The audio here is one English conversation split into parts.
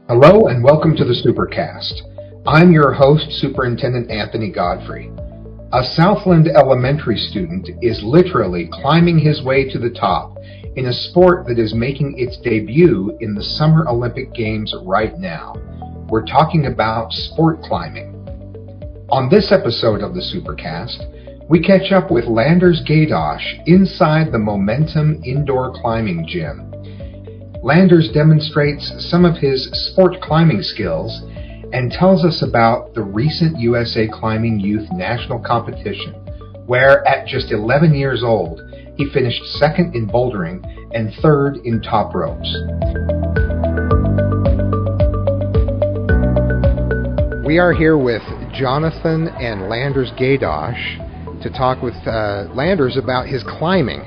Hello and welcome to the Supercast. I'm your host, Superintendent Anthony Godfrey. A Southland Elementary student is literally climbing his way to the top in a sport that is making its debut in the Summer Olympic Games right now. We're talking about sport climbing. On this episode of the Supercast, we catch up with Landers Gaydosh inside the Momentum Indoor Climbing Gym. Landers demonstrates some of his sport climbing skills and tells us about the recent USA Climbing Youth National Competition, where at just 11 years old, he finished second in bouldering and third in top ropes. We are here with Jonathan and Landers Gaydosh to talk with Landers about his climbing.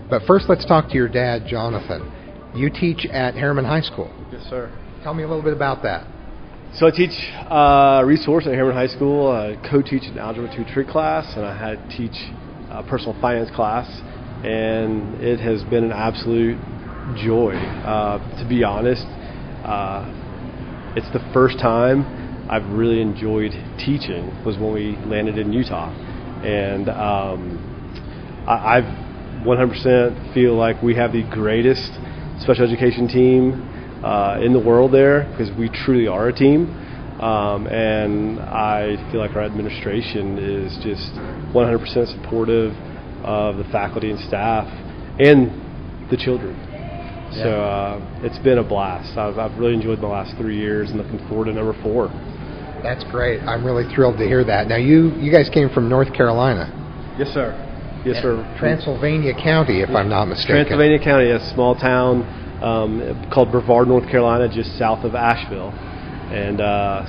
But first, let's talk to your dad, Jonathan. You teach at Harriman High School. Yes, sir. Tell me a little bit about that. So I teach resource at Harriman High School. I co-teach an Algebra 2 trig class, and I teach a personal finance class, and it has been an absolute joy. To be honest, it's the first time I've really enjoyed teaching was when we landed in Utah, and I've 100% feel like we have the greatest special education team in the world there, because we truly are a team, and I feel like our administration is just 100% supportive of the faculty and staff and the children. Yeah. So it's been a blast. I've really enjoyed the last 3 years and looking forward to number 4. That's great. I'm really thrilled to hear that. Now you guys came from North Carolina. Yes, sir. Yes, sir. Transylvania County, if I'm not mistaken. Transylvania County, a small town called Brevard, North Carolina, just south of Asheville. And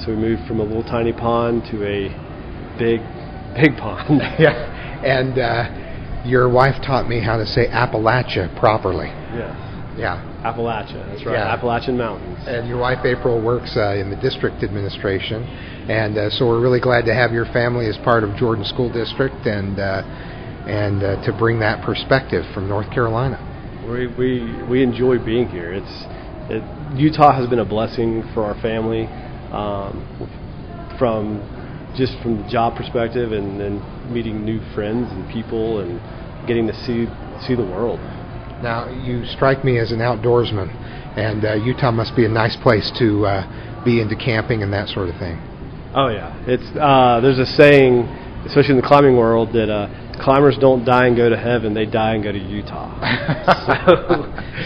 so we moved from a little tiny pond to a big pond. Yeah. And your wife taught me how to say Appalachia properly. Yes. Yeah. Appalachia, that's right. Yeah. Appalachian Mountains. And your wife, April, works in the district administration. And so we're really glad to have your family as part of Jordan School District and to bring that perspective from North Carolina. We enjoy being here. Utah has been a blessing for our family, from the job perspective and meeting new friends and people and getting to see the world. Now, you strike me as an outdoorsman, and Utah must be a nice place to be into camping and that sort of thing. Oh yeah, there's a saying, especially in the climbing world, that climbers don't die and go to heaven, they die and go to Utah.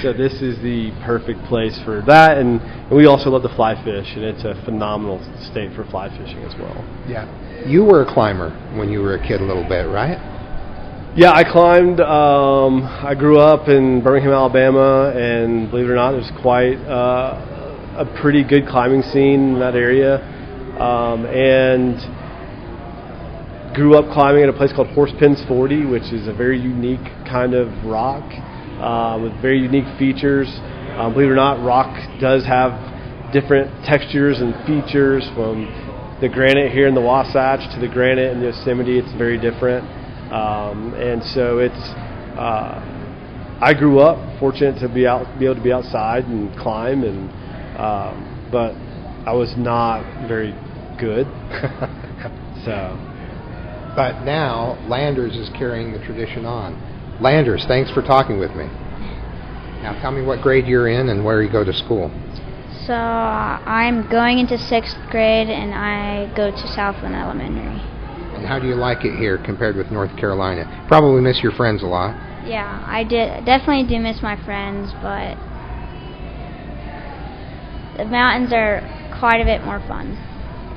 so this is the perfect place for that, and we also love to fly fish, and it's a phenomenal state for fly fishing as well. Yeah. You were a climber when you were a kid a little bit, right? Yeah, I climbed. I grew up in Birmingham, Alabama, and believe it or not, there's quite a pretty good climbing scene in that area, and grew up climbing at a place called Horsepins 40, which is a very unique kind of rock with very unique features. Believe it or not, rock does have different textures and features, from the granite here in the Wasatch to the granite in Yosemite. It's very different. And so I grew up fortunate to be able to be outside and climb, and but I was not very good. But now, Landers is carrying the tradition on. Landers, thanks for talking with me. Now tell me what grade you're in and where you go to school. So I'm going into 6th grade, and I go to Southland Elementary. And how do you like it here compared with North Carolina? Probably miss your friends a lot. Yeah, I definitely do miss my friends, but the mountains are quite a bit more fun.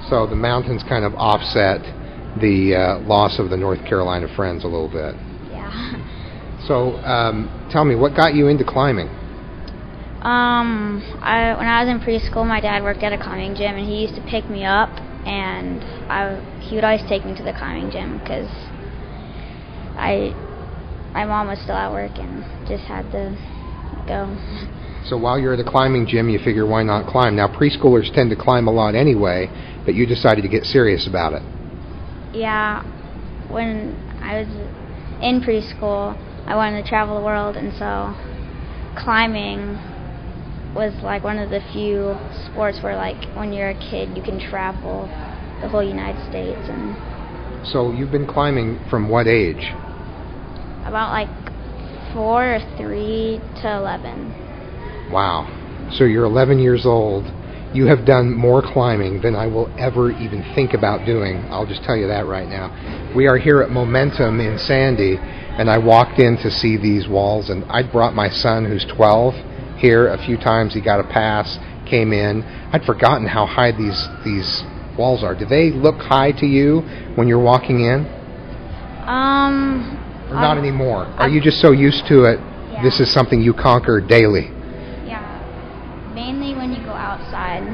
So the mountains kind of offset the loss of the North Carolina friends a little bit. Yeah. So tell me, what got you into climbing? When I was in preschool, my dad worked at a climbing gym, and he used to pick me up, and he would always take me to the climbing gym because my mom was still at work and just had to go. So while you're at a climbing gym, you figure, why not climb? Now, preschoolers tend to climb a lot anyway, but you decided to get serious about it. Yeah, when I was in preschool, I wanted to travel the world, and so climbing was like one of the few sports where like when you're a kid you can travel the whole United States. And So you've been climbing from what age? about like 4 or 3 to 11. Wow. So you're 11 years old. You have done more climbing than I will ever even think about doing. I'll just tell you that right now. We are here at Momentum in Sandy, and I walked in to see these walls, and I brought my son, who's 12, here a few times. He got a pass, came in. I'd forgotten how high these walls are. Do they look high to you when you're walking in? Or not anymore? Are you just so used to it, Yeah. this is something you conquer daily? Yeah. Mainly when you go outside,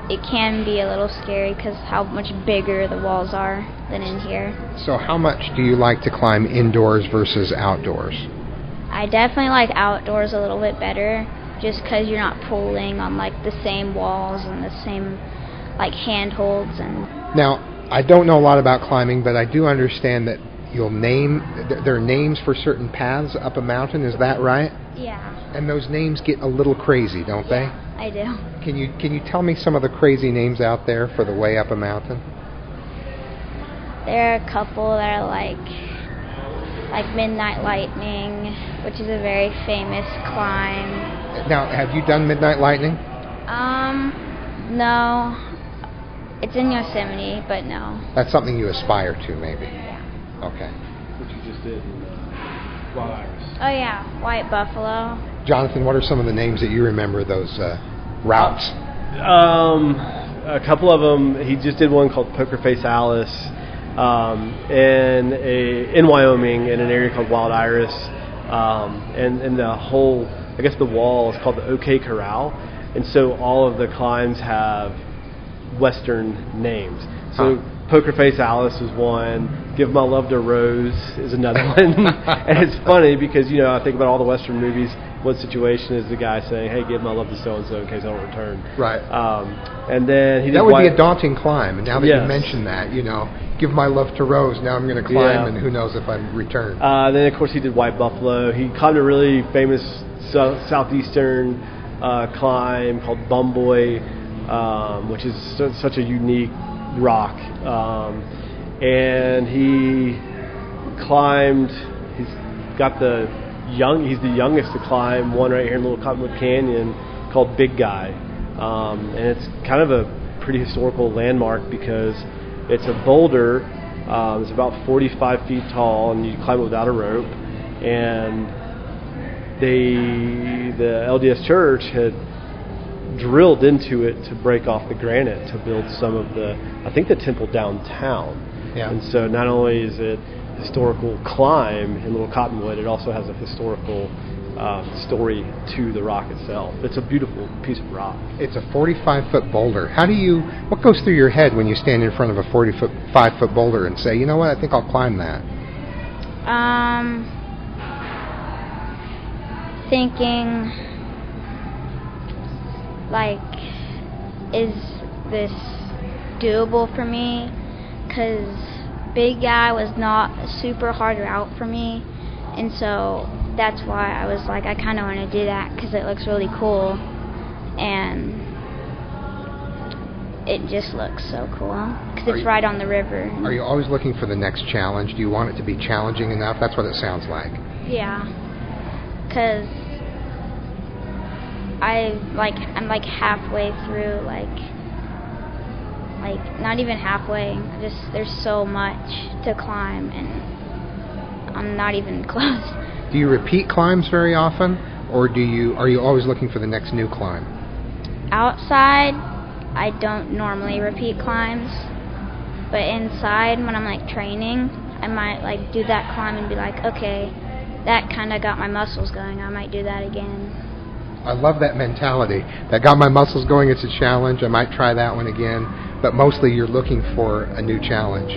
it can be a little scary because how much bigger the walls are than in here. So how much do you like to climb indoors versus outdoors? I definitely like outdoors a little bit better, just because you're not pulling on like the same walls and the same like handholds. And Now, I don't know a lot about climbing, but I do understand that there are names for certain paths up a mountain. Is that right? yeah, And those names get a little crazy, don't they? I do. Can you tell me some of the crazy names out there for the way up a mountain? There are a couple that are like Midnight Lightning, which is a very famous climb. Now, have you done Midnight Lightning? No. It's in Yosemite, but no. That's something you aspire to, maybe. Yeah. Okay. Which you just did in Wild Iris. Oh yeah, White Buffalo. Jonathan, what are some of the names that you remember, those routes? A couple of them. He just did one called Poker Face Alice in Wyoming in an area called Wild Iris, and the whole, I guess the wall is called the OK Corral, and so all of the climbs have Western names. So Poker Face Alice is one. Give My Love to Rose is another one. And it's funny because, you know, I think about all the Western movies. One situation is the guy saying, "Hey, give my love to so and so in case I don't return." Right. And then he did that would be a daunting climb. And now that Yes. you mention that, you know, give my love to Rose. Now I'm going to climb, Yeah. and who knows if I return. Then, of course, he did White Buffalo. He climbed a really famous southeastern climb called Bumboy, which is such a unique rock. And he climbed. He's the youngest to climb one right here in Little Cottonwood Canyon called Big Guy, and it's kind of a pretty historical landmark because it's a boulder. It's about 45 feet tall, and you climb it without a rope. And the LDS Church had drilled into it to break off the granite to build some of the temple downtown. Yeah. And so not only is it historical climb in Little Cottonwood, it also has a historical story to the rock itself. It's a beautiful piece of rock. It's a 45-foot boulder. What goes through your head when you stand in front of a 45-foot boulder and say, you know what, I think I'll climb that? Thinking, like, is this doable for me? Because Big Guy was not a super hard route for me, and so that's why I was like, I kind of want to do that because it looks really cool, and it just looks so cool because it's right on the river. Are you always looking for the next challenge? Do you want it to be challenging enough? That's what it sounds like. Yeah, because I'm like halfway through, like not even halfway. There's so much to climb, and I'm not even close. Do you repeat climbs very often, or are you always looking for the next new climb? Outside, I don't normally repeat climbs, but inside, when I'm like training, I might like do that climb and be like, okay, that kind of got my muscles going. I might do that again. I love that mentality. That got my muscles going. It's a challenge. I might try that one again. But mostly you're looking for a new challenge.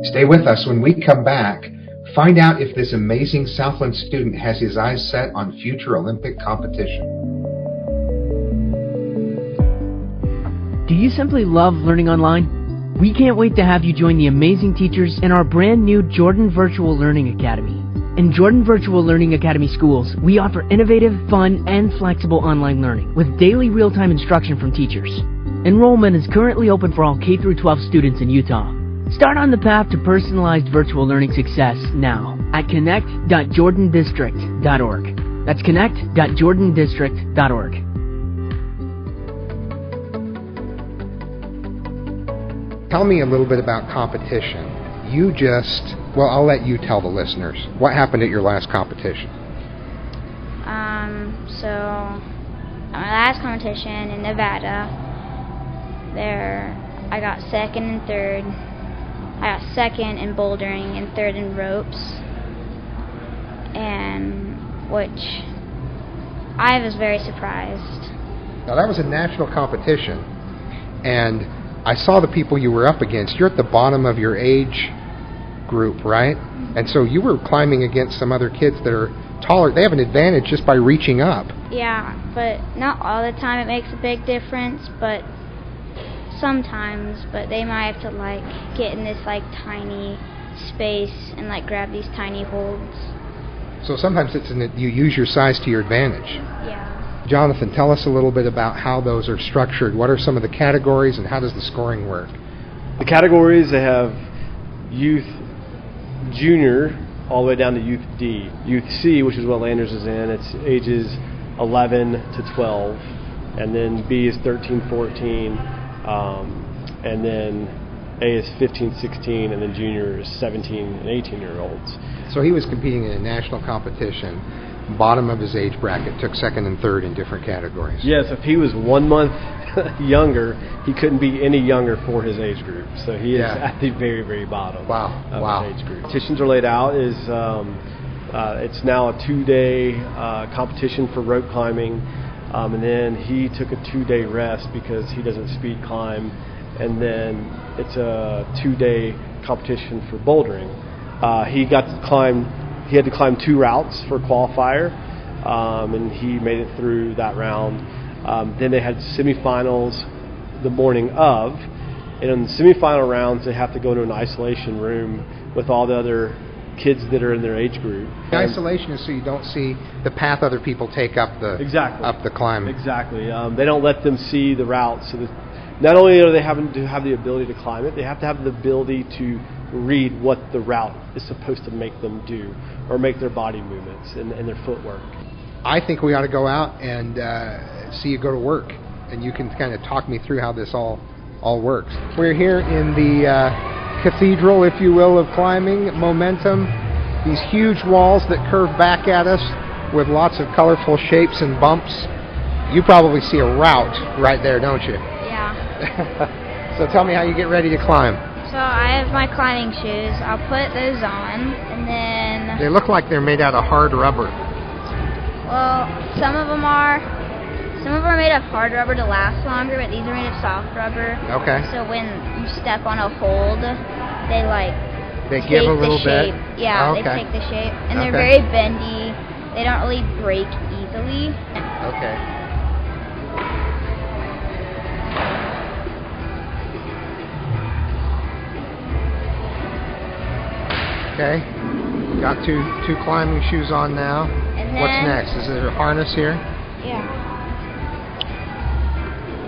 Stay with us. When we come back, find out if this amazing Southland student has his eyes set on future Olympic competition. Do you simply love learning online? We can't wait to have you join the amazing teachers in our brand new Jordan Virtual Learning Academy. In Jordan Virtual Learning Academy schools, we offer innovative, fun, and flexible online learning with daily real-time instruction from teachers. Enrollment is currently open for all K-12 students in Utah. Start on the path to personalized virtual learning success now at connect.jordandistrict.org. That's connect.jordandistrict.org. Tell me a little bit about competition. I'll let you tell the listeners. What happened at your last competition? So at my last competition in Nevada, I got second and third. I got second in bouldering and third in ropes, which I was very surprised. Now that was a national competition, and I saw the people you were up against. You're at the bottom of your age group, right? And so you were climbing against some other kids that are taller. They have an advantage just by reaching up. Yeah, but not all the time it makes a big difference, but sometimes. But they might have to get in this tiny space and grab these tiny holds. So sometimes you use your size to your advantage. Yeah. Jonathan, tell us a little bit about how those are structured. What are some of the categories and how does the scoring work? The categories, they have youth junior all the way down to youth D. Youth C, which is what Landers is in, it's ages 11 to 12. And then B is 13, 14. And then A is 15, 16. And then junior is 17 and 18-year-olds. So he was competing in a national competition. Bottom of his age bracket, took second and third in different categories. Yes, if he was 1 month younger, he couldn't be any younger for his age group. So he is at the very, very bottom of his age group. Competitions are laid out it's now a 2-day competition for rope climbing, and then he took a 2-day rest because he doesn't speed climb, and then it's a 2-day competition for bouldering. He had to climb 2 routes for qualifier, and he made it through that round. Then they had semifinals the morning of, and in the semifinal rounds they have to go into an isolation room with all the other kids that are in their age group. The isolation is so you don't see the path other people take up the climb. Exactly. They don't let them see the route, so that not only are they having to have the ability to climb it, they have to have the ability to read what the route is supposed to make them do or make their body movements and their footwork. I think we ought to go out and see you go to work, and you can kind of talk me through how this all works. We're here in the cathedral, if you will, of climbing, Momentum. These huge walls that curve back at us with lots of colorful shapes and bumps. You probably see a route right there, don't you? Yeah. So tell me how you get ready to climb. So I have my climbing shoes. I'll put those on, and then... They look like they're made out of hard rubber. Well, some of them are. Some of them are made of hard rubber to last longer, but these are made of soft rubber. Okay. So when you step on a hold, they give a little shape. bit? Yeah, okay. They take the shape. And they're very bendy. They don't really break easily. Okay. Okay, got two climbing shoes on now. And then, what's next? Is there a harness here? Yeah.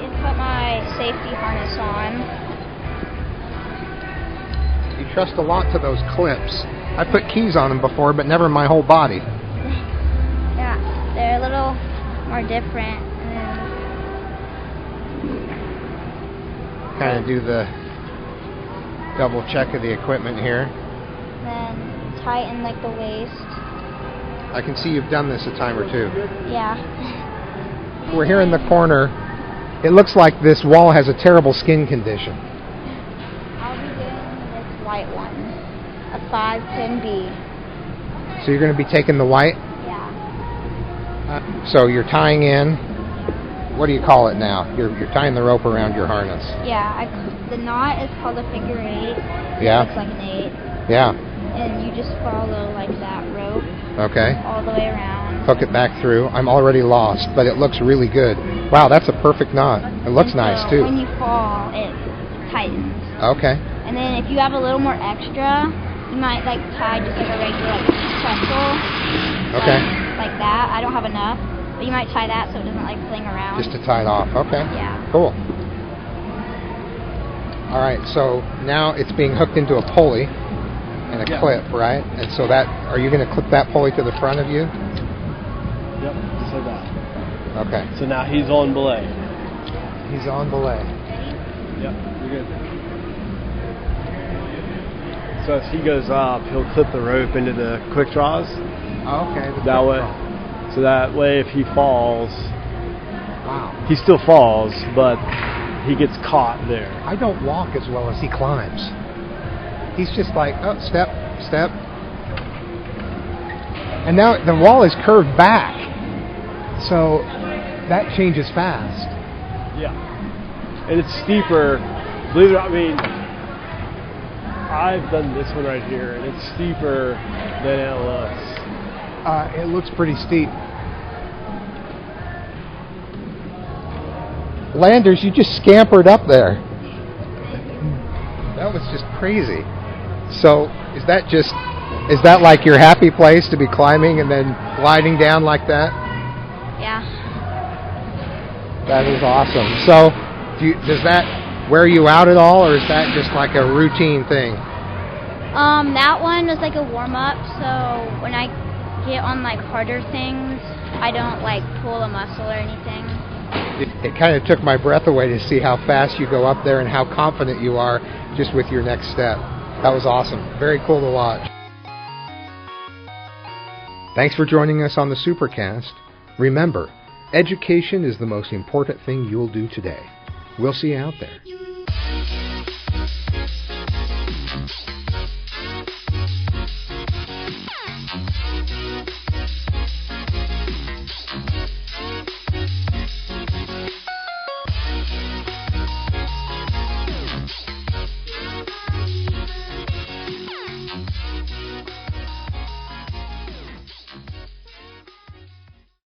You put my safety harness on. You trust a lot to those clips. I put keys on them before, but never my whole body. Yeah, they're a little more different. Kind of do the double check of the equipment here. Then tighten the waist. I can see you've done this a time or two. Yeah. We're here in the corner. It looks like this wall has a terrible skin condition. I'll be doing this white one, a 510B. So you're going to be taking the white? Yeah. So you're tying in. What do you call it now? You're tying the rope around your harness. Yeah. The knot is called a figure 8. Yeah. It looks like an 8. Yeah. And you just follow that rope. Okay. All the way around. Hook it back through. I'm already lost, but it looks really good. Wow, that's a perfect knot. It looks nice too. When you fall, it tightens. Okay. And then if you have a little more extra, you might like tie just like a regular like pretzel. Okay. Like that. I don't have enough, but you might tie that so it doesn't like fling around. Just to tie it off. Okay. Yeah. Cool. All right, so now it's being hooked into a pulley and a clip, right? And so that, are you going to clip that pulley to the front of you? Yep, just like that. Okay. So now he's on belay. He's on belay. Yep, you're good. So as he goes up, he'll clip the rope into the quick draws. Oh, okay. That way. So that way, if he falls, wow, he still falls, but he gets caught there. I don't walk as well as he climbs. He's just like, oh, step, step. And now the wall is curved back. So that changes fast. Yeah. And it's steeper. Believe it or not, I mean, I've done this one right here, and it's steeper than it looks. It looks pretty steep. Landers, you just scampered up there. That was just crazy. So, is that like your happy place to be climbing and then gliding down like that? Yeah. That is awesome. So, does that wear you out at all, or is that just like a routine thing? That one was like a warm-up, so when I get on like harder things, I don't like pull a muscle or anything. It kind of took my breath away to see how fast you go up there and how confident you are just with your next step. That was awesome. Very cool to watch. Thanks for joining us on the Supercast. Remember, education is the most important thing you'll do today. We'll see you out there.